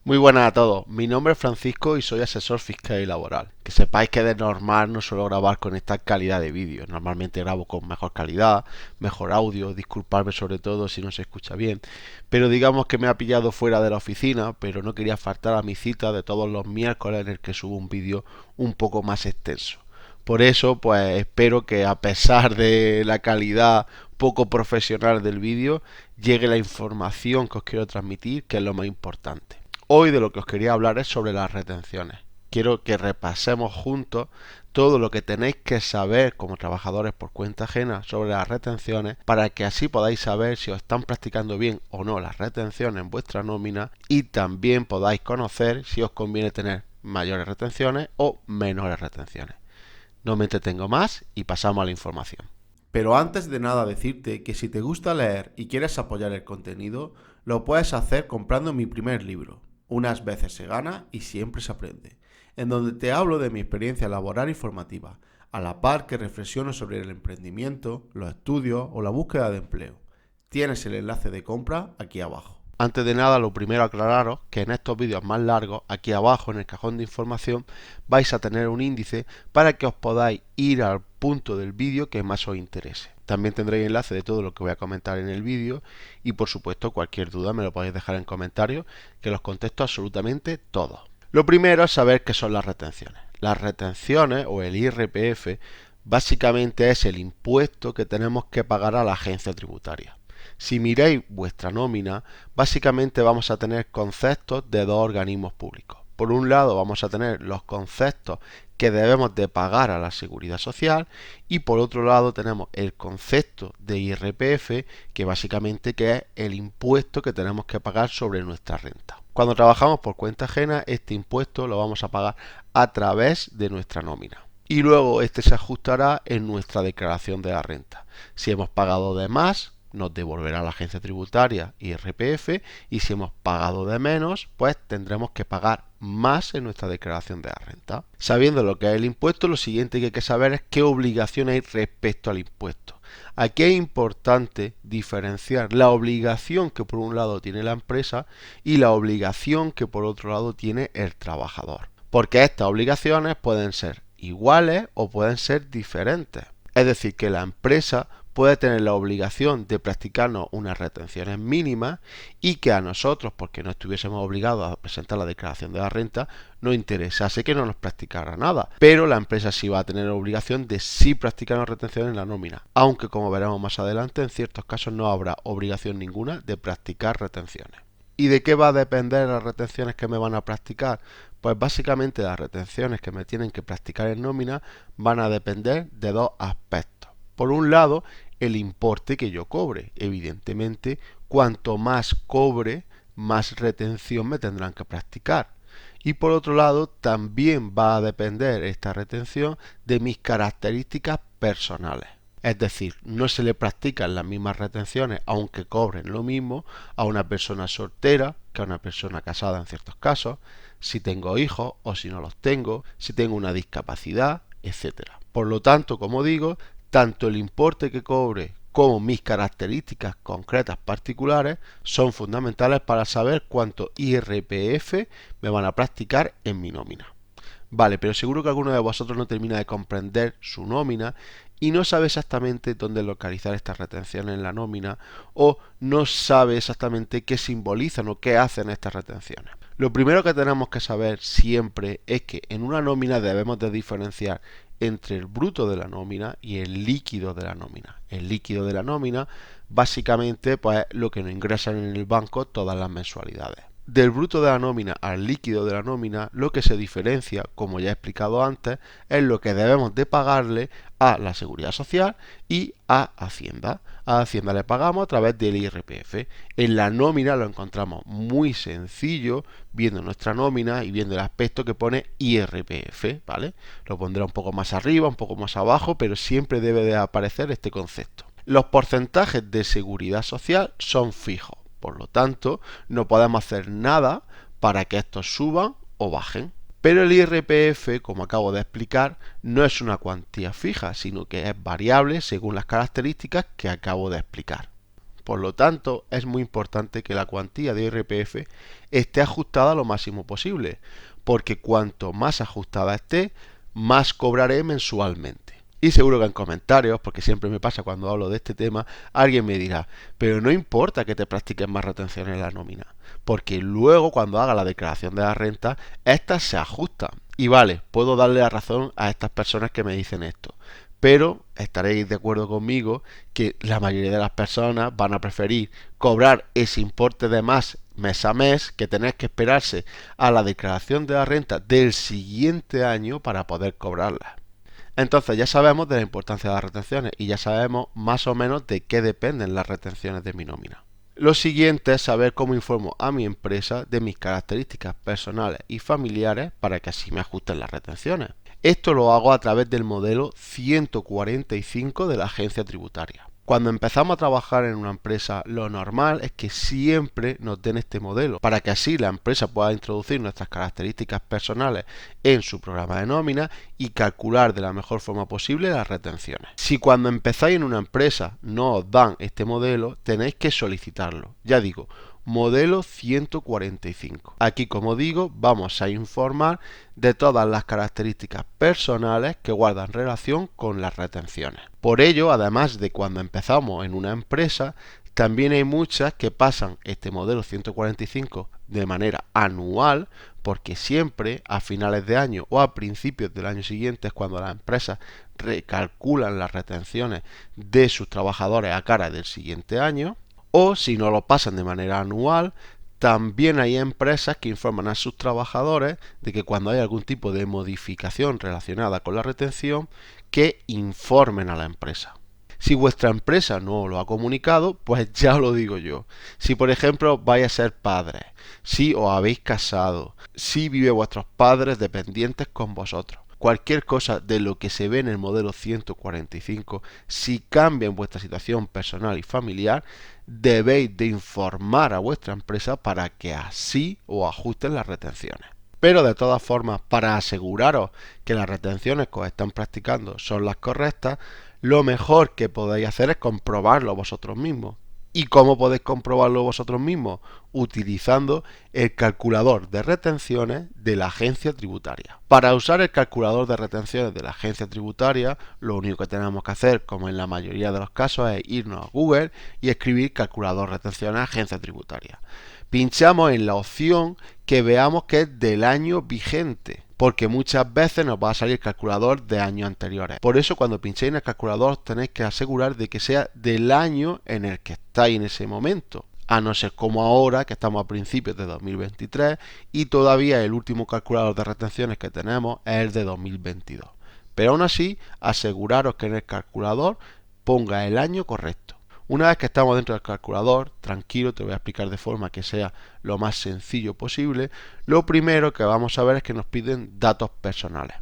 Muy buenas a todos, mi nombre es Francisco y soy asesor fiscal y laboral. Que sepáis que de normal no suelo grabar con esta calidad de vídeo, normalmente grabo con mejor calidad, mejor audio, disculparme sobre todo si no se escucha bien, pero digamos que me ha pillado fuera de la oficina, pero no quería faltar a mi cita de todos los miércoles en el que subo un vídeo un poco más extenso. Por eso, pues espero que a pesar de la calidad poco profesional del vídeo, llegue la información que os quiero transmitir, que es lo más importante. Hoy de lo que os quería hablar es sobre las retenciones. Quiero que repasemos juntos todo lo que tenéis que saber como trabajadores por cuenta ajena sobre las retenciones para que así podáis saber si os están practicando bien o no las retenciones en vuestra nómina y también podáis conocer si os conviene tener mayores retenciones o menores retenciones. No me entretengo más y pasamos a la información. Pero antes de nada decirte que si te gusta leer y quieres apoyar el contenido, lo puedes hacer comprando mi primer libro, Unas veces se gana y siempre se aprende, en donde te hablo de mi experiencia laboral y formativa, a la par que reflexiono sobre el emprendimiento, los estudios o la búsqueda de empleo. Tienes el enlace de compra aquí abajo. Antes de nada, lo primero aclararos que en estos vídeos más largos, aquí abajo en el cajón de información, vais a tener un índice para que os podáis ir al punto del vídeo que más os interese. También tendréis enlace de todo lo que voy a comentar en el vídeo y por supuesto cualquier duda me lo podéis dejar en comentarios que los contesto absolutamente todos. Lo primero es saber qué son las retenciones. Las retenciones o el IRPF básicamente es el impuesto que tenemos que pagar a la agencia tributaria. Si miráis vuestra nómina, básicamente vamos a tener conceptos de dos organismos públicos. Por un lado vamos a tener los conceptos que debemos de pagar a la Seguridad Social y por otro lado tenemos el concepto de IRPF que básicamente que es el impuesto que tenemos que pagar sobre nuestra renta. Cuando trabajamos por cuenta ajena, este impuesto lo vamos a pagar a través de nuestra nómina. Y luego este se ajustará en nuestra declaración de la renta. Si hemos pagado de más, nos devolverá la agencia tributaria IRPF y si hemos pagado de menos, pues tendremos que pagar más en nuestra declaración de la renta. Sabiendo lo que es el impuesto, lo siguiente que hay que saber es qué obligación hay respecto al impuesto. Aquí es importante diferenciar la obligación que por un lado tiene la empresa y la obligación que por otro lado tiene el trabajador. Porque estas obligaciones pueden ser iguales o pueden ser diferentes. Es decir, que la empresa puede tener la obligación de practicarnos unas retenciones mínimas y que a nosotros, porque no estuviésemos obligados a presentar la declaración de la renta, nos interesase que no nos practicara nada. Pero la empresa sí va a tener la obligación de sí practicarnos retenciones en la nómina, aunque como veremos más adelante, en ciertos casos no habrá obligación ninguna de practicar retenciones. ¿Y de qué va a depender las retenciones que me van a practicar? Pues básicamente las retenciones que me tienen que practicar en nómina van a depender de dos aspectos. Por un lado, el importe que yo cobre. Evidentemente, cuanto más cobre, más retención me tendrán que practicar. Y por otro lado, también va a depender esta retención de mis características personales. Es decir, no se le practican las mismas retenciones, aunque cobren lo mismo, a una persona soltera que a una persona casada en ciertos casos, si tengo hijos o si no los tengo, si tengo una discapacidad, etcétera. Por lo tanto, como digo, tanto el importe que cobre como mis características concretas particulares son fundamentales para saber cuánto IRPF me van a practicar en mi nómina. Vale, pero seguro que alguno de vosotros no termina de comprender su nómina y no sabe exactamente dónde localizar estas retenciones en la nómina o no sabe exactamente qué simbolizan o qué hacen estas retenciones. Lo primero que tenemos que saber siempre es que en una nómina debemos de diferenciar entre el bruto de la nómina y el líquido de la nómina. El líquido de la nómina básicamente pues lo que nos ingresan en el banco todas las mensualidades. Del bruto de la nómina al líquido de la nómina, lo que se diferencia, como ya he explicado antes, es lo que debemos de pagarle a la Seguridad Social y a Hacienda. A Hacienda le pagamos a través del IRPF. En la nómina lo encontramos muy sencillo, viendo nuestra nómina y viendo el aspecto que pone IRPF, ¿vale? Lo pondré un poco más arriba, un poco más abajo, pero siempre debe de aparecer este concepto. Los porcentajes de Seguridad Social son fijos. Por lo tanto, no podemos hacer nada para que estos suban o bajen. Pero el IRPF, como acabo de explicar, no es una cuantía fija, sino que es variable según las características que acabo de explicar. Por lo tanto, es muy importante que la cuantía de IRPF esté ajustada lo máximo posible, porque cuanto más ajustada esté, más cobraré mensualmente. Y seguro que en comentarios, porque siempre me pasa cuando hablo de este tema, alguien me dirá, pero no importa que te practiques más retención en la nómina, porque luego cuando haga la declaración de la renta, estas se ajustan. Y vale, puedo darle la razón a estas personas que me dicen esto, pero estaréis de acuerdo conmigo que la mayoría de las personas van a preferir cobrar ese importe de más mes a mes que tener que esperarse a la declaración de la renta del siguiente año para poder cobrarla. Entonces ya sabemos de la importancia de las retenciones y ya sabemos más o menos de qué dependen las retenciones de mi nómina. Lo siguiente es saber cómo informo a mi empresa de mis características personales y familiares para que así me ajusten las retenciones. Esto lo hago a través del modelo 145 de la agencia tributaria. Cuando empezamos a trabajar en una empresa, lo normal es que siempre nos den este modelo, para que así la empresa pueda introducir nuestras características personales en su programa de nómina y calcular de la mejor forma posible las retenciones. Si cuando empezáis en una empresa no os dan este modelo, tenéis que solicitarlo. Ya digo, modelo 145. Aquí, como digo, vamos a informar de todas las características personales que guardan relación con las retenciones. Por ello, además de cuando empezamos en una empresa, también hay muchas que pasan este modelo 145 de manera anual, porque siempre a finales de año o a principios del año siguiente es cuando las empresas recalculan las retenciones de sus trabajadores a cara del siguiente año. O si no lo pasan de manera anual, también hay empresas que informan a sus trabajadores de que cuando hay algún tipo de modificación relacionada con la retención, que informen a la empresa. Si vuestra empresa no lo ha comunicado, pues ya os lo digo yo. Si por ejemplo vais a ser padres, si os habéis casado, si viven vuestros padres dependientes con vosotros, cualquier cosa de lo que se ve en el modelo 145, si cambia en vuestra situación personal y familiar, debéis de informar a vuestra empresa para que así os ajusten las retenciones. Pero de todas formas, para aseguraros que las retenciones que os están practicando son las correctas, lo mejor que podéis hacer es comprobarlo vosotros mismos. ¿Y cómo podéis comprobarlo vosotros mismos? Utilizando el calculador de retenciones de la agencia tributaria. Para usar el calculador de retenciones de la agencia tributaria, lo único que tenemos que hacer, como en la mayoría de los casos, es irnos a Google y escribir calculador de retenciones agencia tributaria. Pinchamos en la opción que veamos que es del año vigente, porque muchas veces nos va a salir calculador de años anteriores. Por eso cuando pinchéis en el calculador tenéis que asegurar de que sea del año en el que estáis en ese momento. A no ser como ahora, que estamos a principios de 2023 y todavía el último calculador de retenciones que tenemos es el de 2022. Pero aún así, aseguraros que en el calculador ponga el año correcto. Una vez que estamos dentro del calculador, tranquilo, te voy a explicar de forma que sea lo más sencillo posible. Lo primero que vamos a ver es que nos piden datos personales.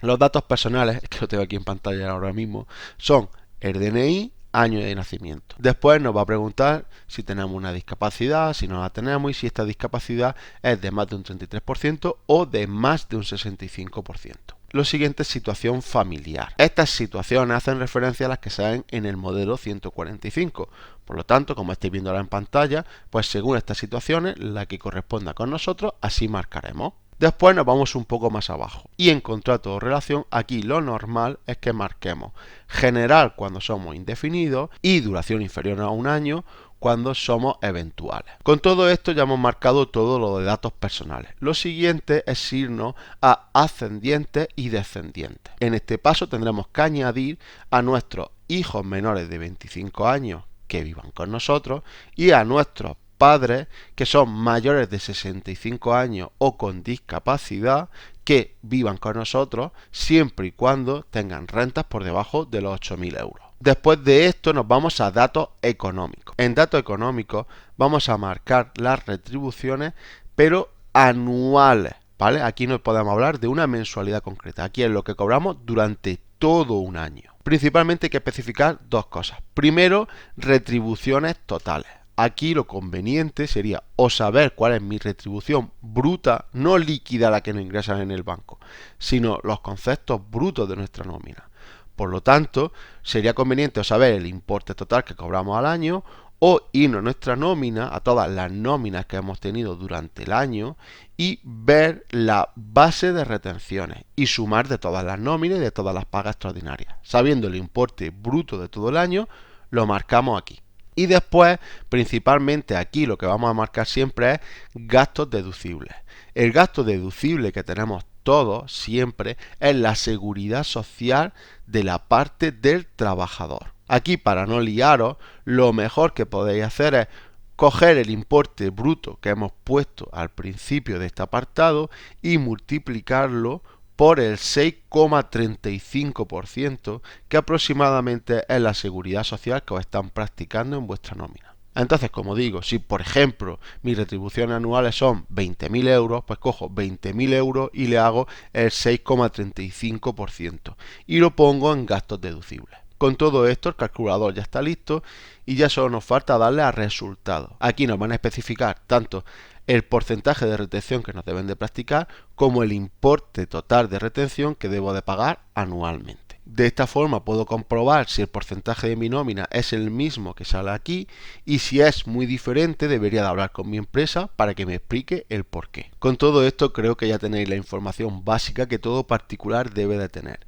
Los datos personales, que lo tengo aquí en pantalla ahora mismo, son el DNI, año de nacimiento. Después nos va a preguntar si tenemos una discapacidad, si no la tenemos y si esta discapacidad es de más de un 33% o de más de un 65%. Lo siguiente es situación familiar. Estas situaciones hacen referencia a las que se ven en el modelo 145. Por lo tanto, como estáis viendo ahora en pantalla, pues según estas situaciones, la que corresponda con nosotros, así marcaremos. Después nos vamos un poco más abajo y en contrato o relación aquí lo normal es que marquemos general cuando somos indefinidos y duración inferior a un año cuando somos eventuales. Con todo esto ya hemos marcado todo lo de datos personales. Lo siguiente es irnos a ascendientes y descendientes. En este paso tendremos que añadir a nuestros hijos menores de 25 años que vivan con nosotros y a nuestros padres que son mayores de 65 años o con discapacidad que vivan con nosotros siempre y cuando tengan rentas por debajo de los 8.000 euros. Después de esto nos vamos a datos económicos. En datos económicos vamos a marcar las retribuciones pero anuales, ¿vale? Aquí no podemos hablar de una mensualidad concreta. Aquí es lo que cobramos durante todo un año. Principalmente hay que especificar dos cosas. Primero, retribuciones totales. Aquí lo conveniente sería o saber cuál es mi retribución bruta, no líquida la que nos ingresan en el banco, sino los conceptos brutos de nuestra nómina. Por lo tanto, sería conveniente o saber el importe total que cobramos al año o irnos a nuestra nómina, a todas las nóminas que hemos tenido durante el año y ver la base de retenciones y sumar de todas las nóminas y de todas las pagas extraordinarias. Sabiendo el importe bruto de todo el año, lo marcamos aquí. Y después, principalmente aquí, lo que vamos a marcar siempre es gastos deducibles. El gasto deducible que tenemos todos siempre es la seguridad social de la parte del trabajador. Aquí, para no liaros, lo mejor que podéis hacer es coger el importe bruto que hemos puesto al principio de este apartado y multiplicarlo por el 6,35% que aproximadamente es la seguridad social que os están practicando en vuestra nómina. Entonces, como digo, si por ejemplo mis retribuciones anuales son 20.000 euros, pues cojo 20.000 euros y le hago el 6,35% y lo pongo en gastos deducibles. Con todo esto el calculador ya está listo y ya solo nos falta darle a resultados. Aquí nos van a especificar tanto el porcentaje de retención que nos deben de practicar como el importe total de retención que debo de pagar anualmente. De esta forma puedo comprobar si el porcentaje de mi nómina es el mismo que sale aquí y si es muy diferente debería de hablar con mi empresa para que me explique el porqué. Con todo esto creo que ya tenéis la información básica que todo particular debe de tener.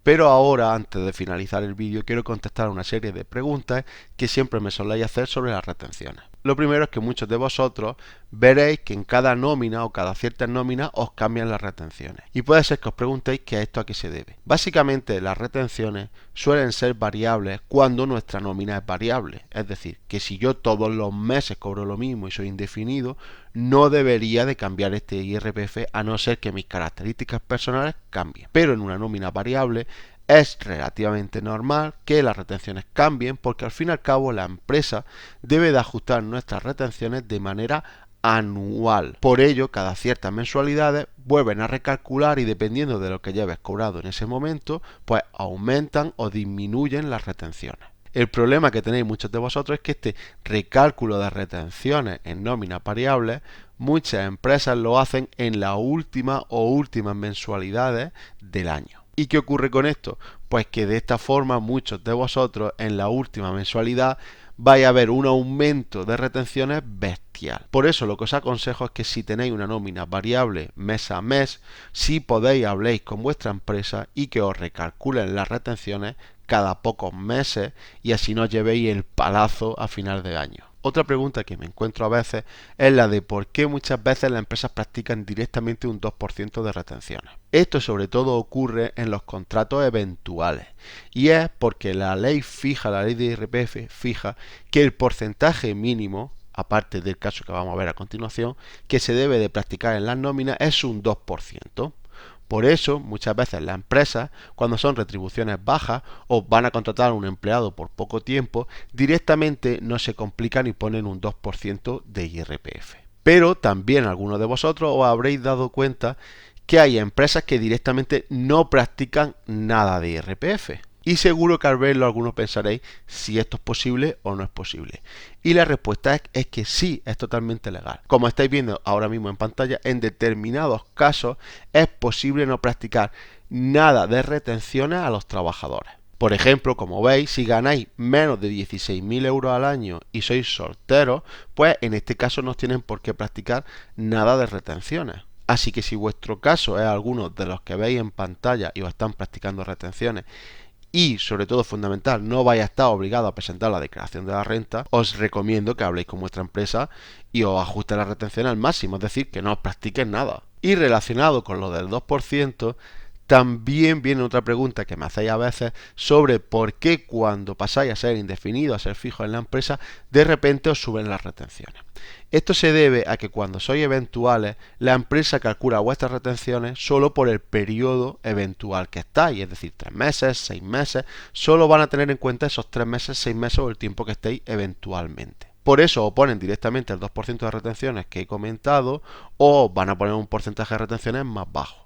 Pero ahora, antes de finalizar el vídeo, quiero contestar una serie de preguntas que siempre me soléis hacer sobre las retenciones. Lo primero es que muchos de vosotros veréis que en cada nómina o cada cierta nómina os cambian las retenciones. Y puede ser que os preguntéis que esto a qué se debe. Básicamente las retenciones suelen ser variables cuando nuestra nómina es variable. Es decir, que si yo todos los meses cobro lo mismo y soy indefinido, no debería de cambiar este IRPF a no ser que mis características personales cambien. Pero en una nómina variable es relativamente normal que las retenciones cambien porque al fin y al cabo la empresa debe de ajustar nuestras retenciones de manera anual. Por ello, cada ciertas mensualidades vuelven a recalcular y dependiendo de lo que lleves cobrado en ese momento, pues aumentan o disminuyen las retenciones. El problema que tenéis muchos de vosotros es que este recálculo de retenciones en nóminas variables, muchas empresas lo hacen en la última o últimas mensualidades del año. ¿Y qué ocurre con esto? Pues que de esta forma muchos de vosotros en la última mensualidad vais a ver un aumento de retenciones bestial. Por eso lo que os aconsejo es que si tenéis una nómina variable mes a mes, si podéis habléis con vuestra empresa y que os recalculen las retenciones cada pocos meses y así no llevéis el palazo a final de año. Otra pregunta que me encuentro a veces es la de por qué muchas veces las empresas practican directamente un 2% de retenciones. Esto sobre todo ocurre en los contratos eventuales y es porque la ley fija, la ley de IRPF fija que el porcentaje mínimo, aparte del caso que vamos a ver a continuación, que se debe de practicar en las nóminas es un 2%. Por eso, muchas veces las empresas, cuando son retribuciones bajas o van a contratar a un empleado por poco tiempo, directamente no se complican y ponen un 2% de IRPF. Pero también algunos de vosotros os habréis dado cuenta que hay empresas que directamente no practican nada de IRPF. Y seguro que al verlo algunos pensaréis si esto es posible o no es posible. Y la respuesta es que sí, es totalmente legal. Como estáis viendo ahora mismo en pantalla, en determinados casos es posible no practicar nada de retenciones a los trabajadores. Por ejemplo, como veis, si ganáis menos de 16.000 euros al año y sois solteros, pues en este caso no tienen por qué practicar nada de retenciones. Así que si vuestro caso es alguno de los que veis en pantalla y os están practicando retenciones, y sobre todo fundamental, no vais a estar obligado a presentar la declaración de la renta, os recomiendo que habléis con vuestra empresa y os ajuste la retención al máximo, es decir, que no os practiquen nada. Y relacionado con lo del 2%, también viene otra pregunta que me hacéis a veces sobre por qué cuando pasáis a ser indefinido, a ser fijo en la empresa, de repente os suben las retenciones. Esto se debe a que cuando sois eventuales, la empresa calcula vuestras retenciones solo por el periodo eventual que estáis, es decir, 3 meses, 6 meses, solo van a tener en cuenta esos 3 meses, 6 meses o el tiempo que estéis eventualmente. Por eso o ponen directamente el 2% de retenciones que he comentado o van a poner un porcentaje de retenciones más bajo.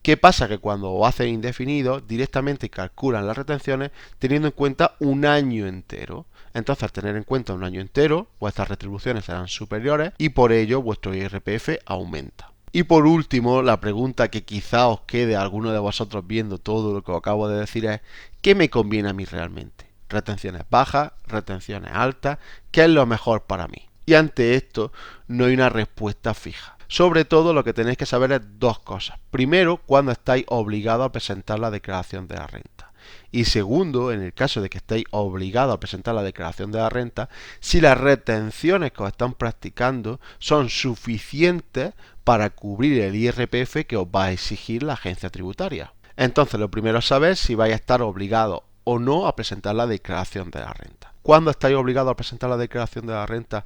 ¿Qué pasa? Que cuando lo hacen indefinido, directamente calculan las retenciones teniendo en cuenta un año entero. Entonces, al tener en cuenta un año entero, vuestras retribuciones serán superiores y por ello vuestro IRPF aumenta. Y por último, la pregunta que quizá os quede a alguno de vosotros viendo todo lo que os acabo de decir es ¿qué me conviene a mí realmente? retenciones bajas, retenciones altas, ¿qué es lo mejor para mí? Y ante esto no hay una respuesta fija. Sobre todo lo que tenéis que saber es dos cosas. Primero, cuando estáis obligados a presentar la declaración de la renta. Y segundo, en el caso de que estéis obligados a presentar la declaración de la renta, si las retenciones que os están practicando son suficientes para cubrir el IRPF que os va a exigir la agencia tributaria. Entonces, lo primero es saber si vais a estar obligados o no a presentar la declaración de la renta. ¿Cuándo estáis obligados a presentar la declaración de la renta?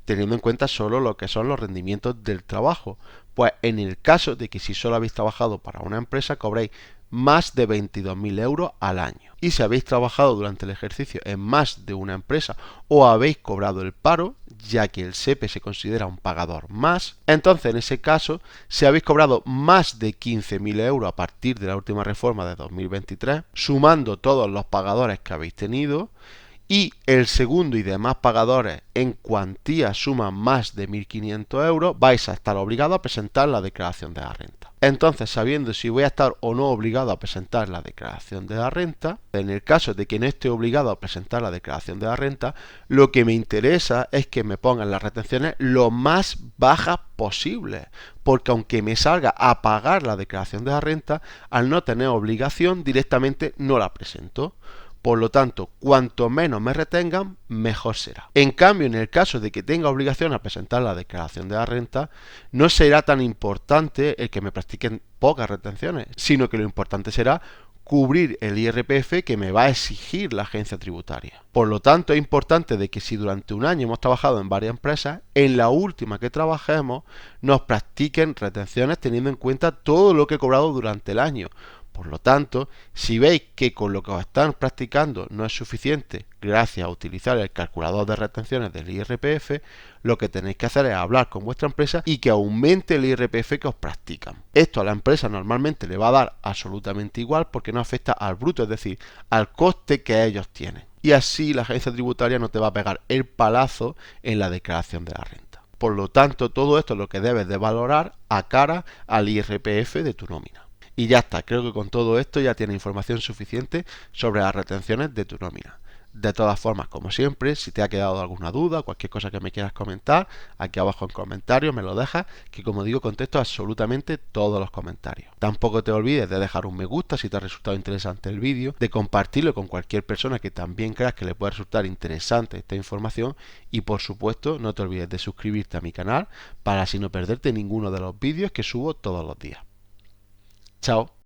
Teniendo en cuenta solo lo que son los rendimientos del trabajo. Pues en el caso de que si solo habéis trabajado para una empresa, cobréis más de 22.000 euros al año. Y si habéis trabajado durante el ejercicio en más de una empresa o habéis cobrado el paro, ya que el SEPE se considera un pagador más, entonces en ese caso, si habéis cobrado más de 15.000 euros a partir de la última reforma de 2023, sumando todos los pagadores que habéis tenido, y el segundo y demás pagadores en cuantía suman más de 1.500 euros, vais a estar obligados a presentar la declaración de la renta. Entonces, sabiendo si voy a estar o no obligado a presentar la declaración de la renta, en el caso de que no esté obligado a presentar la declaración de la renta, lo que me interesa es que me pongan las retenciones lo más bajas posible, porque aunque me salga a pagar la declaración de la renta, al no tener obligación directamente no la presento. Por lo tanto, cuanto menos me retengan, mejor será. En cambio, en el caso de que tenga obligación a presentar la declaración de la renta, no será tan importante el que me practiquen pocas retenciones, sino que lo importante será cubrir el IRPF que me va a exigir la agencia tributaria. Por lo tanto, es importante de que si durante un año hemos trabajado en varias empresas, en la última que trabajemos nos practiquen retenciones teniendo en cuenta todo lo que he cobrado durante el año. Por lo tanto, si veis que con lo que os están practicando no es suficiente gracias a utilizar el calculador de retenciones del IRPF, lo que tenéis que hacer es hablar con vuestra empresa y que aumente el IRPF que os practican. Esto a la empresa normalmente le va a dar absolutamente igual porque no afecta al bruto, es decir, al coste que ellos tienen. Y así la agencia tributaria no te va a pegar el palazo en la declaración de la renta. Por lo tanto, todo esto es lo que debes de valorar a cara al IRPF de tu nómina. Y ya está, creo que con todo esto ya tienes información suficiente sobre las retenciones de tu nómina. De todas formas, como siempre, si te ha quedado alguna duda, cualquier cosa que me quieras comentar, aquí abajo en comentarios me lo dejas, que como digo, contesto absolutamente todos los comentarios. Tampoco te olvides de dejar un me gusta si te ha resultado interesante el vídeo, de compartirlo con cualquier persona que también creas que le pueda resultar interesante esta información y por supuesto no te olvides de suscribirte a mi canal para así no perderte ninguno de los vídeos que subo todos los días. Chao.